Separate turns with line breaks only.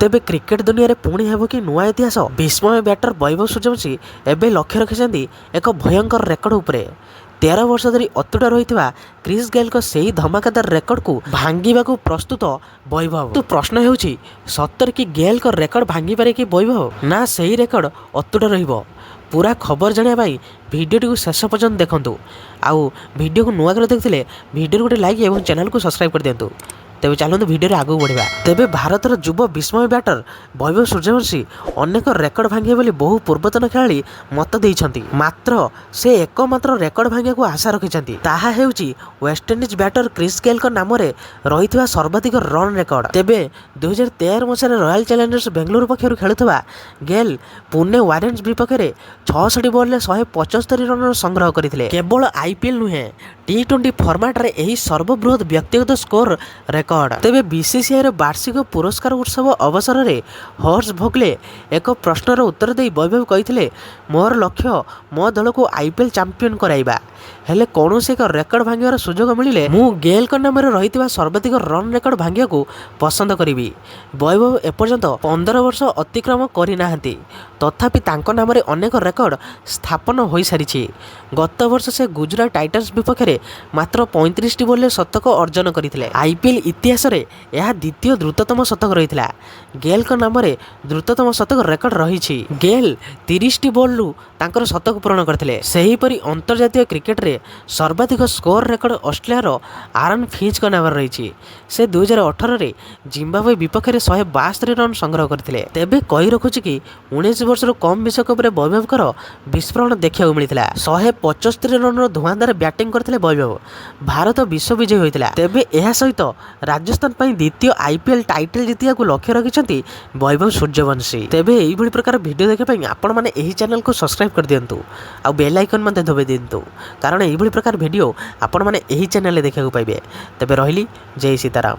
तेबे क्रिकेट दुनिया रे पुणी हेबो कि नुआ इतिहास। विस्मय बैटर वैभव सूर्यवंशी एबे लक्ष्य रखिसेंती एक भयंकर रेकर्ड उपरे। 13 वर्ष धरी अतुटा रहितबा क्रिस गेल को सही धमाकेदार रेकर्ड को भांगिबाकू प्रस्तुत वैभव। तो प्रश्न हेउछि सत्तर कि गेल को रेकर्ड भांगी पारे कि वैभव, ना सही रेकर्ड अतुटा रहिबो। पूरा खबर जानिया भाई भिडियोटी को शेष पर्यंत देखंतु। आउ भिडियो को नुआ कर देखथिले भिडियो गोटे लाइक एवं चैनल को सब्सक्राइब कर दियंतु। तेज चलते भिडियो आगे बढ़ा। तेबे भारतर युव विस्मय बैटर वैभव सूर्यवंशी अनेक रेकर्ड भांगे बोली बहु पूर्वतन खेलाड़ी मत देइछंती, मात्र से एकमात्र रेकर्ड भांगे को आशा रखिछंती। ताहा हेउची वेस्टइंडीज बैटर क्रिस गेल को नाम रे रहितबा सर्वाधिक रन रेकर्ड। तेबे 2013 मसीह रॉयल चैलेंजर्स बेंगलुरु पक्षरु खेलुथबा गेल पुणे वारियर्स विपक्ष में 66 बॉल में 175 रन संग्रह करथिले। केवल आईपीएल नुहे टी20 फॉर्मेट रे एही सर्वबृहत व्यक्तिगत स्कोर रेकर्ड। तेबे बीसीसीआई वार्षिक पुरस्कार उत्सव अवसर में हर्ष भोगले एक प्रश्नर उत्तर दे वैभव कही, मोर लक्ष्य मो दल को आईपीएल चैंपियन कराइबा, हेले कौन से एक रेकर्ड भांगार सुजोग मिले मु गेल को नाम रही सर्वाधिक रन रेकर्ड भांगा को पसंद करी। वैभव एपर्यंत 15 वर्ष अतिक्रम करना, तथापि तांको नाम रे अनेक रेकर्ड स्थापन हो सारी। गत वर्ष से गुजरात टाइटन्स विपक्ष में मात्र 35 बॉल शतक अर्जन करते। आईपीएल इतिहास रे यह द्वितीय द्रुततम शतक रही। गेल को नाम रे द्रुततम शतक रेकर्ड रही। गेल 30 बॉल रु तांकर शतक पूरण करते। सेहीपरि अंतर्जातीय क्रिकेट रे सर्वाधिक स्कोर रेकर्ड ऑस्ट्रेलियार आरन फिंच को नाम रही। से 2018 रे जिम्बाब्वे विपक्ष में 172 रन संग्रह करते। तेबे कही रखुची कि 19 वर्ष कम विश्वकप रे वैभवकर विस्फोरण देखा मिलता। 175 रन धुआंधार बैटिंग करते वैभव। भारत विश्व विजयी होता। तेबे यह सहित राजस्थान पर द्वितीय आईपीएल टाइटल जीतिया को लक्ष्य रखिंट वैभव सूर्यवंशी। तेबे यही प्रकार वीडियो देखा आपण मैंने यही चैनल को सब्सक्राइब कर दिंतु आ बेल आइकन दबाई दिंतु, कारण यही प्रकार वीडियो आपण मैंने यही चैनल देखा पाइबे। तेबे रहिली जय सीताराम।